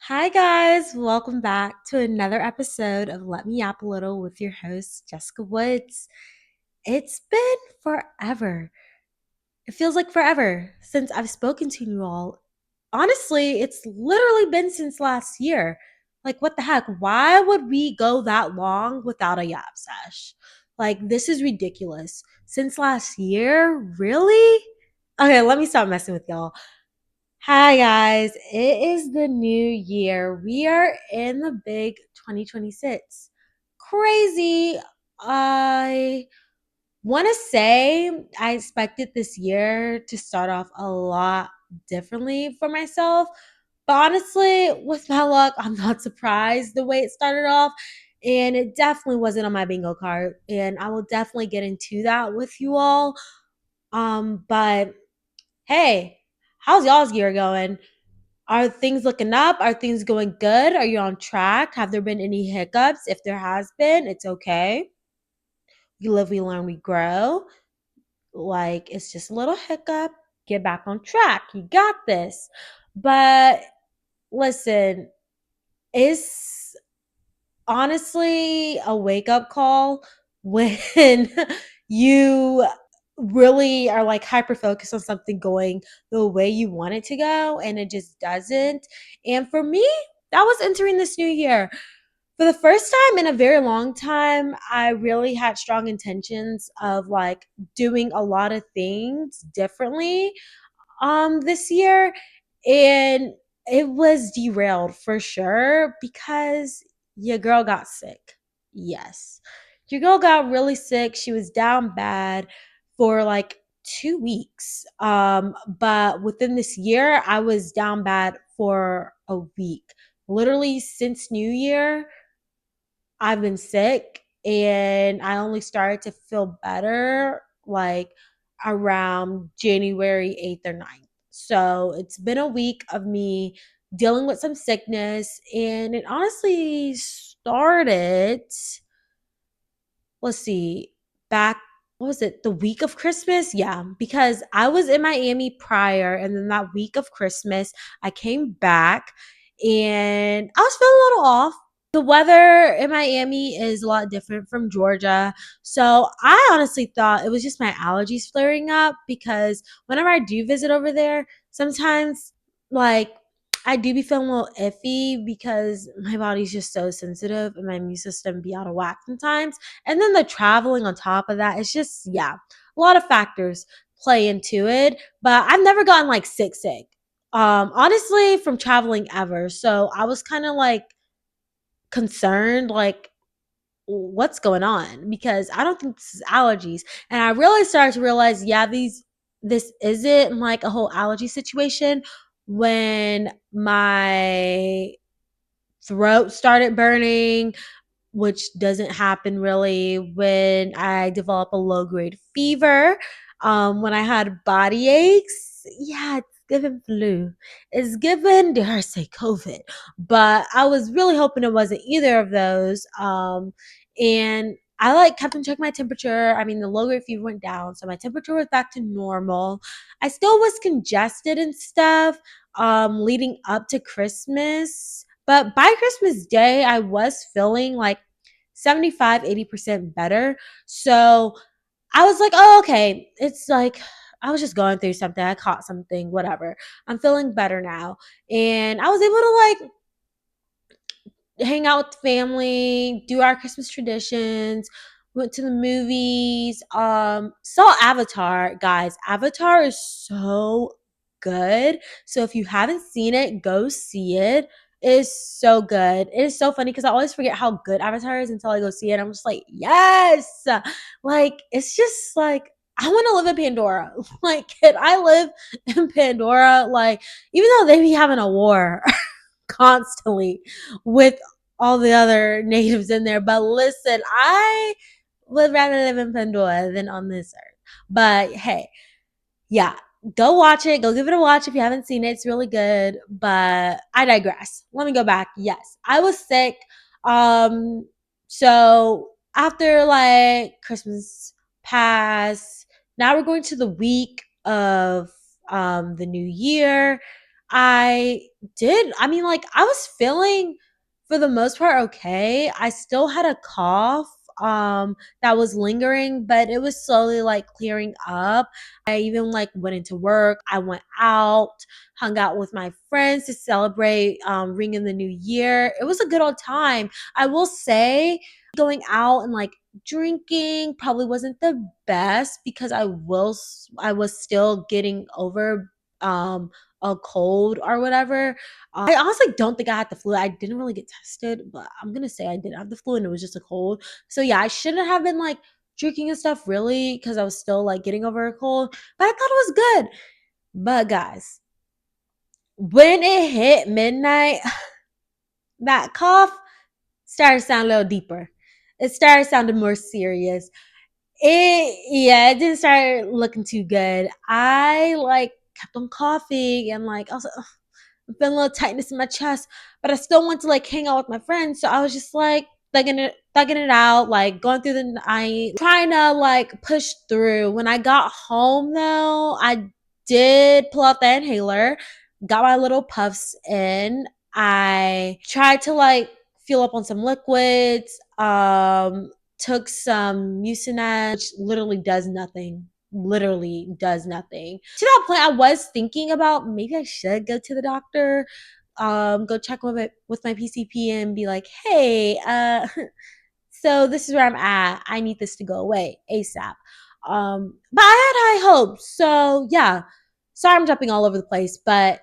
Hi, guys. Welcome back to another episode of Let Me Yap a Little with your host, Jessica Woods. It's been forever. It feels like forever since I've spoken to you all. Honestly, it's literally been since last year. Like, what the heck? Why would we go that long without a yap sesh? Like, this is ridiculous. Since last year? Really? Okay, let me stop messing with y'all. Hi, guys. It is the new year. We are in the big 2026. Crazy. I want to say I expected this year to start off a lot differently for myself. But honestly, with my luck, I'm not surprised the way it started off. And it definitely wasn't on my bingo card. And I will definitely get into that with you all. But hey, how's y'all's year going? Are things looking up? Are things going good? Are you on track? Have there been any hiccups? If there has been, it's okay. We live, we learn, we grow. Like it's just a little hiccup. Get back on track. You got this. But listen, it's honestly a wake up call when you really are like hyper focused on something going the way you want it to go and it just doesn't. And for me, that was entering this new year. For the first time in a very long time, I really had strong intentions of like doing a lot of things differently this year, and it was derailed for sure because your girl got sick. Yes, your girl got really sick. She was down bad for like 2 weeks, but within this year I was down bad for a week. Literally since new year I've been sick, and I only started to feel better like around January 8th or 9th. So it's been a week of me dealing with some sickness, and it honestly started, let's see, back, what was it, the week of Christmas? Yeah, because I was in Miami prior, and then that week of Christmas, I came back and I was feeling a little off. The weather in Miami is a lot different from Georgia. So I honestly thought it was just my allergies flaring up because whenever I do visit over there, sometimes like I do be feeling a little iffy because my body's just so sensitive and my immune system be out of whack sometimes. And then the traveling on top of that, it's just, yeah, a lot of factors play into it. But I've never gotten like sick. Honestly, from traveling ever. So I was kind of like concerned, like, what's going on? Because I don't think this is allergies. And I really started to realize, yeah, this isn't like a whole allergy situation when my throat started burning, which doesn't happen really when I develop a low grade fever. When I had body aches, yeah, it's given flu. It's given, dare I say, COVID. But I was really hoping it wasn't either of those. And I like kept on checking my temperature. I mean, the low grade fever went down, so my temperature was back to normal. I still was congested and stuff leading up to Christmas. But by Christmas Day, I was feeling like 75-80% better. So I was like, oh, okay. It's like I was just going through something. I caught something, whatever. I'm feeling better now. And I was able to like hang out with family, do our Christmas traditions, went to the movies, saw Avatar, guys. Avatar is so good. So if you haven't seen it, go see it. It is so good. It is so funny because I always forget how good Avatar is until I go see it. I'm just like, yes. Like, it's just like I want to live in Pandora. Like, can I live in Pandora? Like, even though they be having a war constantly with all the other natives in there. But listen, I would rather live in Pandora than on this earth. But hey, yeah, go watch it. Go give it a watch if you haven't seen it. It's really good. But I digress. Let me go back. Yes, I was sick. So after like Christmas passed, now we're going to the week of the new year. I did. I mean, like, I was feeling for the most part okay. I still had a cough that was lingering, but it was slowly like clearing up. I even like went into work. I went out, hung out with my friends to celebrate ringing the new year. It was a good old time. I will say going out and like drinking probably wasn't the best because I was still getting over a cold or whatever. I honestly don't think I had the flu. I didn't really get tested, but I'm gonna say I did have the flu and it was just a cold. So yeah, I shouldn't have been like drinking and stuff really because I was still like getting over a cold, but I thought it was good. But guys, when it hit midnight, that cough started to sound a little deeper. It started sounding more serious. It didn't start looking too good. I like kept on coughing and like I was like, I'm feeling a little tightness in my chest, but I still want to like hang out with my friends. So I was just like thugging it out, like going through the night, trying to like push through. When I got home though, I did pull out the inhaler, got my little puffs in. I tried to like fill up on some liquids, took some mucinex, which literally does nothing. To that point, I was thinking about maybe I should go to the doctor, go check with my PCP and be like, hey, so this is where I'm at. I need this to go away ASAP. But I had high hopes. So yeah, sorry I'm jumping all over the place, but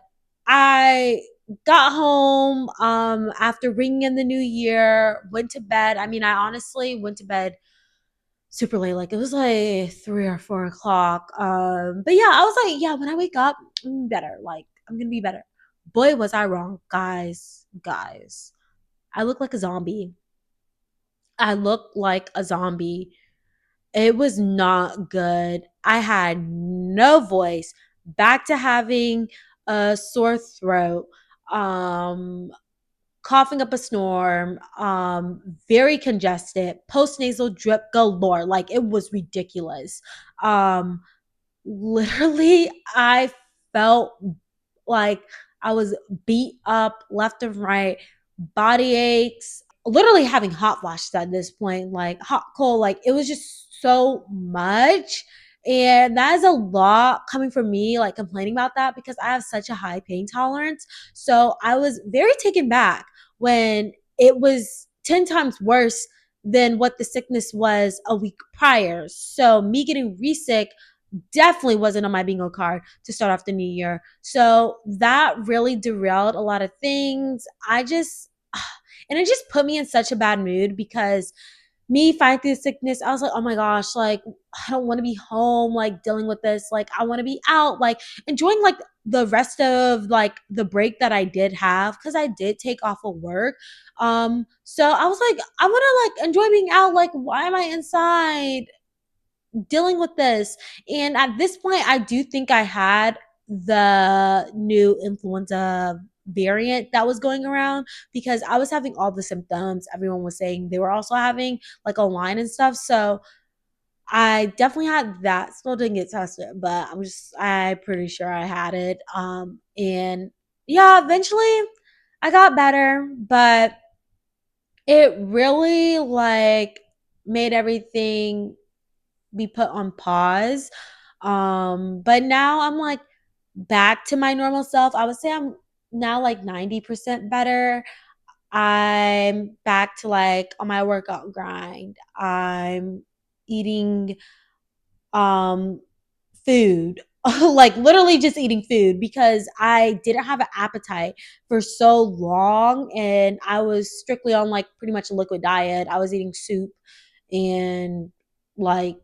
I got home after ringing in the new year, went to bed. I mean, I honestly went to bed super late. Like it was like 3 or 4 o'clock. But yeah, I was like, yeah, when I wake up, I'm better. Like I'm gonna be better. Boy, was I wrong, guys. Guys, I look like a zombie. I look like a zombie. It was not good. I had no voice. Back to having a sore throat. Um, Coughing up a storm, very congested, postnasal drip galore. Like it was ridiculous. Um, Literally, I felt like I was beat up left and right, body aches, literally having hot flashes at this point, like hot, cold, like it was just so much. And that is a lot coming from me, like complaining about that because I have such a high pain tolerance. So I was very taken back when it was 10 times worse than what the sickness was a week prior. So me getting re-sick definitely wasn't on my bingo card to start off the new year. So that really derailed a lot of things. And it just put me in such a bad mood because me fighting through sickness, I was like, oh my gosh, like, I don't want to be home, like, dealing with this. Like, I want to be out, like, enjoying, like, the rest of, like, the break that I did have because I did take off of work. So I was like, I want to, like, enjoy being out. Like, why am I inside dealing with this? And at this point, I do think I had the new influenza variant that was going around because I was having all the symptoms everyone was saying they were also having like online and stuff. So I definitely had that. Still didn't get tested, but I'm pretty sure I had it. And yeah, eventually I got better, but it really like made everything be put on pause. But now I'm like back to my normal self. I would say I'm now like 90% better. I'm back to like on my workout grind. I'm eating um food. Like literally just eating food because I didn't have an appetite for so long and I was strictly on like pretty much a liquid diet. I was eating soup and like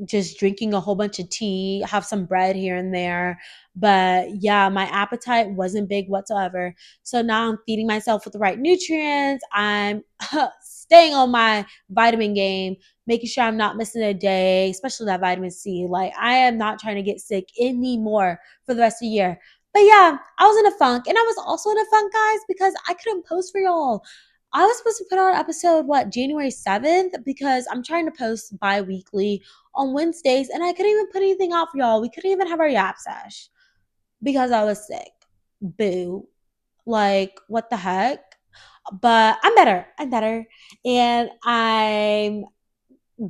just drinking a whole bunch of tea, have some bread here and there. But yeah, my appetite wasn't big whatsoever. So now I'm feeding myself with the right nutrients. I'm staying on my vitamin game, making sure I'm not missing a day, especially that vitamin C. Like I am not trying to get sick anymore for the rest of the year. But yeah, I was in a funk. And I was also in a funk, guys, because I couldn't post for y'all. I was supposed to put out an episode, January 7th, because I'm trying to post bi weekly on Wednesdays, and I couldn't even put anything out for y'all. We couldn't even have our Yap Sesh because I was sick. boo, like what the heck? But I'm better. I'm better. And I'm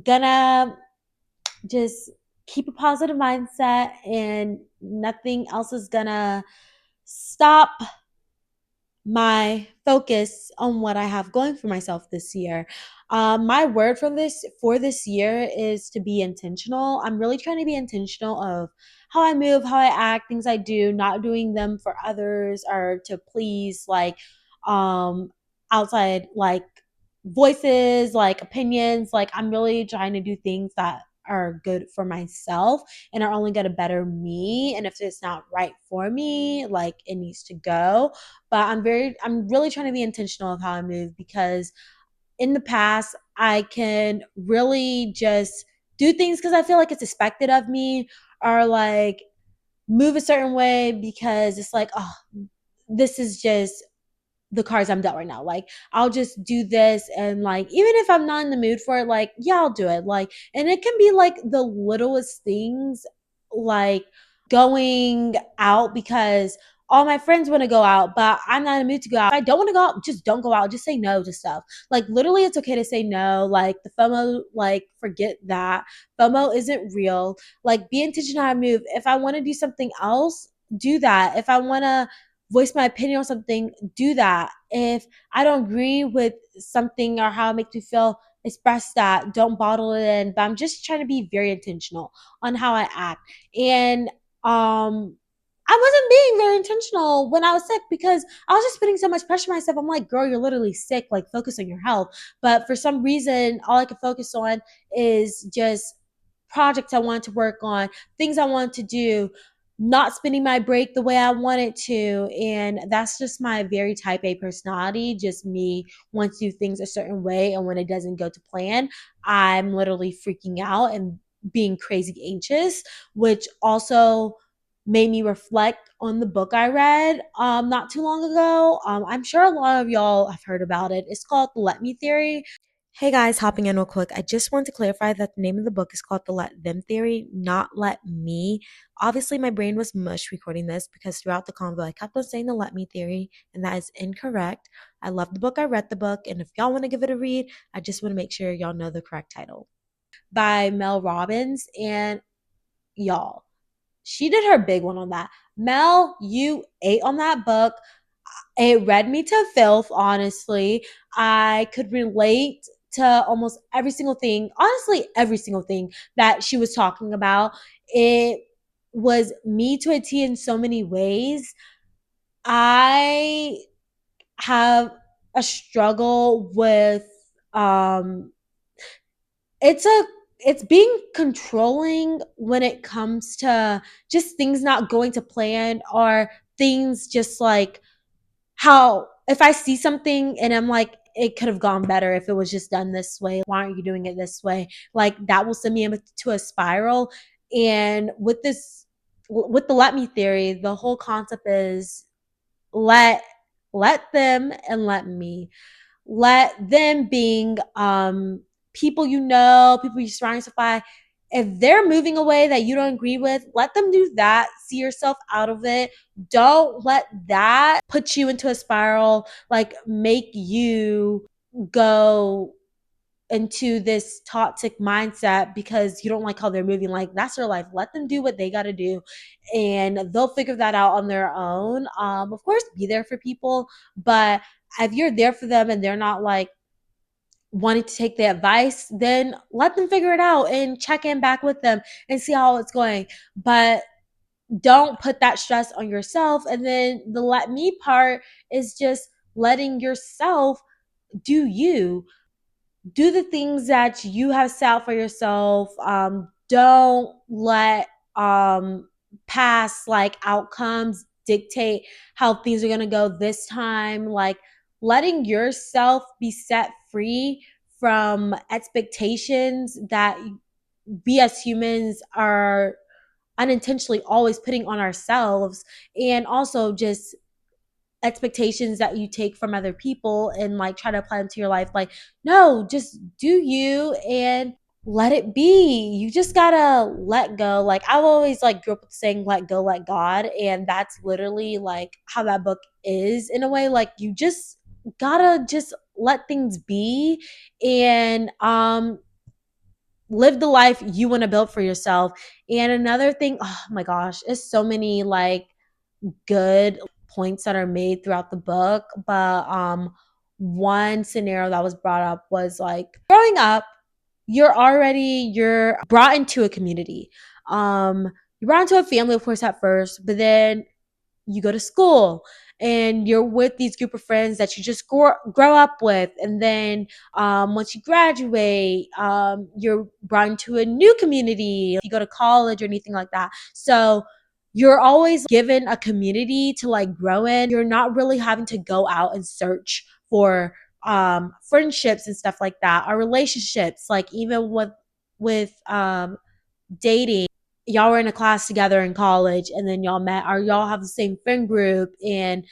gonna just keep a positive mindset, and nothing else is gonna stop my focus on what I have going for myself this year. My word for this year is to be intentional. I'm really trying to be intentional of how I move, how I act, things I do, not doing them for others or to please um outside voices, like opinions. Like I'm really trying to do things that are good for myself and are only going to better me. And if it's not right for me, like it needs to go. But I'm really trying to be intentional of how I move, because in the past I can really just do things because I feel like it's expected of me, or like move a certain way because it's like, oh, this is just the cards I'm dealt right now. Like, I'll just do this, and like, even if I'm not in the mood for it, like, yeah, I'll do it. Like, and it can be like the littlest things, like going out because all my friends want to go out, but I'm not in the mood to go out. If I don't want to go out, just don't go out. Just say no to stuff. Like, literally, it's okay to say no. Like, the FOMO, like, forget that. FOMO isn't real. Like, be intentional how to move. If I want to do something else, do that. If I want to voice my opinion on something, do that. If I don't agree with something or how it makes me feel, express that. Don't bottle it in. But I'm just trying to be very intentional on how I act. And I wasn't being very intentional when I was sick because I was just putting so much pressure on myself. I'm like, girl, you're literally sick. Like, focus on your health. But for some reason, all I could focus on is just projects I wanted to work on, things I wanted to do, not spending my break the way I wanted to. And that's just my very type A personality, just me want to do things a certain way. And when it doesn't go to plan, I'm literally freaking out and being crazy anxious, which also made me reflect on the book I read not too long ago. I'm sure a lot of y'all have heard about it. It's called The Let Me Theory. Hey guys, hopping in real quick. I just want to clarify that the name of the book is called The Let Them Theory, not Let Me. Obviously, my brain was mush recording this because throughout the convo, I kept on saying The Let Me Theory, and that is incorrect. I love the book, I read the book, and if y'all want to give it a read, I just want to make sure y'all know the correct title. By Mel Robbins, and y'all, she did her big one on that. Mel, you ate on that book. It read me to filth, honestly. I could relate to almost every single thing, honestly, every single thing that she was talking about. It was me to a T in so many ways. I have a struggle with um it's a it's being controlling when it comes to just things not going to plan, or things just like how if I see something and I'm like, it could have gone better if it was just done this way. Why aren't you doing it this way? Like that will send me into a spiral. And with the let me theory, the whole concept is let let them and let me. Let them being people you know, people you surround yourself by. If they're moving away that you don't agree with, let them do that. See yourself out of it. Don't let that put you into a spiral, like make you go into this toxic mindset because you don't like how they're moving. Like that's their life. Let them do what they got to do, and they'll figure that out on their own. Of course, be there for people, but if you're there for them and they're not like wanting to take the advice, then let them figure it out and check in back with them and see how it's going. But don't put that stress on yourself. And then the let me part is just letting yourself do you, do the things that you have set out for yourself. Don't let past like outcomes dictate how things are going to go this time. Like letting yourself be set free from expectations that we as humans are unintentionally always putting on ourselves, and also just expectations that you take from other people and like try to apply them to your life. Like, no, just do you. And let it be. You just gotta let go. Like I've always like grew up with saying let go, let God. And that's literally like how that book is in a way. Like you just gotta just let things be and live the life you want to build for yourself. And another thing, oh my gosh, there's so many like good points that are made throughout the book. But one scenario that was brought up was like growing up, you're brought into a community. You're brought into a family, of course, at first, but then you go to school and you're with these group of friends that you just grow up with, and then once you graduate, you're brought into a new community if you go to college or anything like that. So you're always given a community to like grow in. You're not really having to go out and search for friendships and stuff like that, or relationships, like even with dating. Y'all were in a class together in college and then y'all met, or y'all have the same friend group and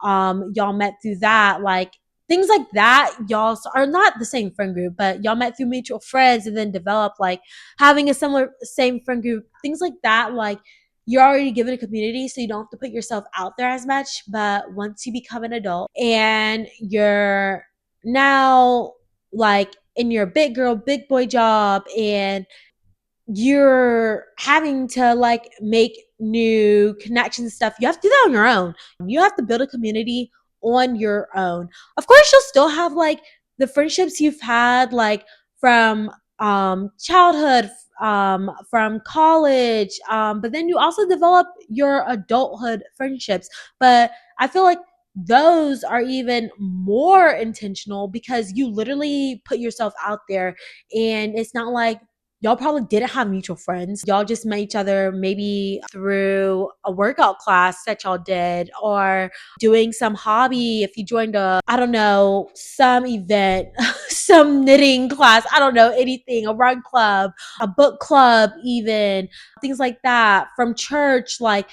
y'all met through that, like things like that. Y'all are not the same friend group, but y'all met through mutual friends and then developed like having a similar same friend group, things like that. Like you're already given a community, so you don't have to put yourself out there as much. But once you become an adult and you're now like in your big girl big boy job, and you're having to like make new connections and stuff, you have to do that on your own. You have to build a community on your own. Of course, you'll still have like the friendships you've had like from childhood, from college, but then you also develop your adulthood friendships. But I feel like those are even more intentional because you literally put yourself out there, and it's not like y'all probably didn't have mutual friends. Y'all just met each other maybe through a workout class that y'all did, or doing some hobby. If you joined I don't know, some event, some knitting class, I don't know, anything, a run club, a book club, even things like that from church. Like,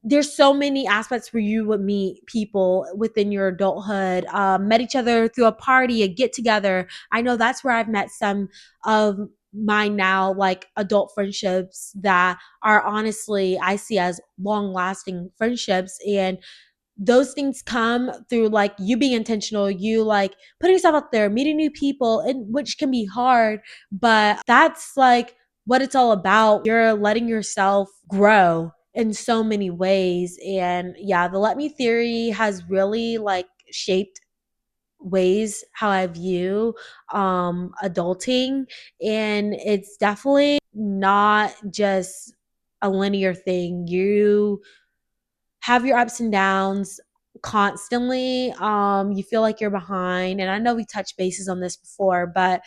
there's so many aspects where you would meet people within your adulthood, met each other through a party, a get together. I know that's where I've met some of mine now, like adult friendships that are honestly I see as long lasting friendships. And those things come through like you being intentional, you like putting yourself out there, meeting new people, and which can be hard, but that's like what it's all about. You're letting yourself grow in so many ways. And yeah, the let me theory has really like shaped ways how I view adulting. And it's definitely not just a linear thing. You have your ups and downs constantly. You feel like you're behind. And I know we touched bases on this before, but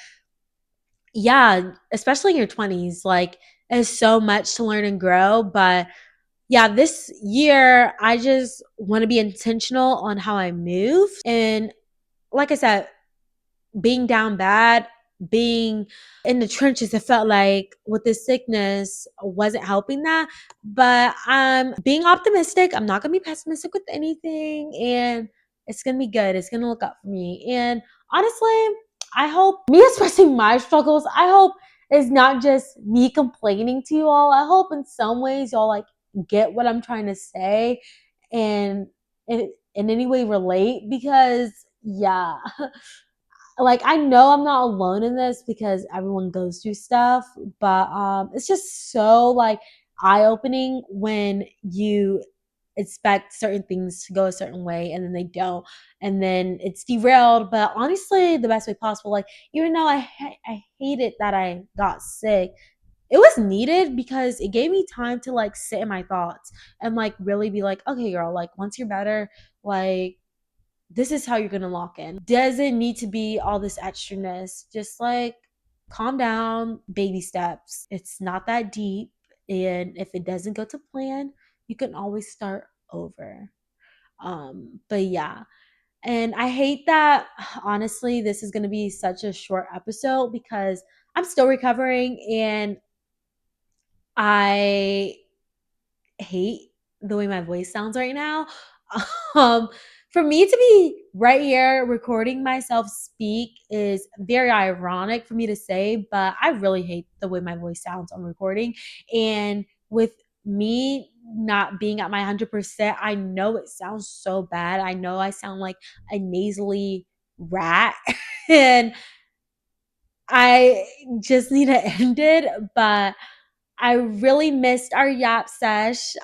yeah, especially in your 20s, like there's so much to learn and grow. But yeah, this year I just want to be intentional on how I move. And like I said, being down bad, being in the trenches, it felt like with this sickness wasn't helping that. But I'm being optimistic. I'm not going to be pessimistic with anything. And it's going to be good. It's going to look up for me. And honestly, I hope me expressing my struggles, I hope it's not just me complaining to you all. I hope in some ways y'all like get what I'm trying to say and in any way relate, because yeah, like I know I'm not alone in this because everyone goes through stuff, but it's just so like eye-opening when you expect certain things to go a certain way and then they don't, and then it's derailed, but honestly the best way possible. Like even though I hated that I got sick, it was needed because it gave me time to like sit in my thoughts and like really be like, okay girl, like once you're better, like this is how you're gonna lock in. Doesn't need to be all this extraness. Just like calm down, baby steps. It's not that deep. And if it doesn't go to plan, you can always start over. But yeah. And I hate that honestly, this is gonna be such a short episode because I'm still recovering and I hate the way my voice sounds right now. Um, For me to be right here recording myself speak is very ironic for me to say, but I really hate the way my voice sounds on recording. And with me not being at my 100%, I know it sounds so bad. I know I sound like a nasally rat. And I just need to end it. But I really missed our yap sesh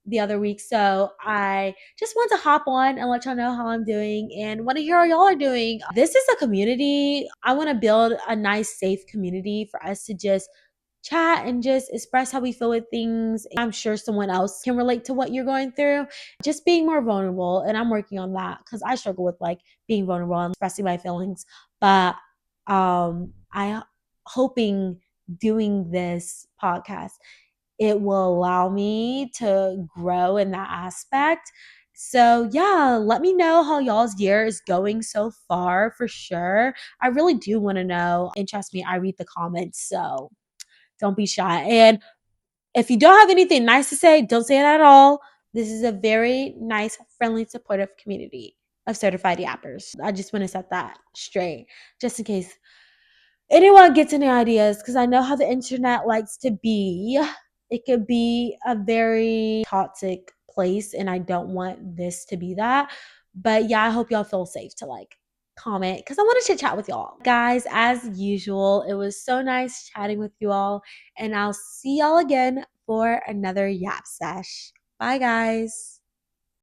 the other week. So I just want to hop on and let y'all know how I'm doing and want to hear how y'all are doing. This is a community. I want to build a nice, safe community for us to just chat and just express how we feel with things. I'm sure someone else can relate to what you're going through. Just being more vulnerable. And I'm working on that because I struggle with like being vulnerable and expressing my feelings. But I hoping doing this podcast, it will allow me to grow in that aspect. So, yeah, let me know how y'all's year is going so far for sure. I really do want to know. And trust me, I read the comments. So, don't be shy. And if you don't have anything nice to say, don't say it at all. This is a very nice, friendly, supportive community of certified yappers. I just want to set that straight just in case anyone gets any ideas, because I know how the internet likes to be. It could be a very toxic place, and I don't want this to be that. But yeah, I hope y'all feel safe to like comment because I want to chit chat with y'all. Guys, as usual, it was so nice chatting with you all, and I'll see y'all again for another Yap Sesh. Bye, guys.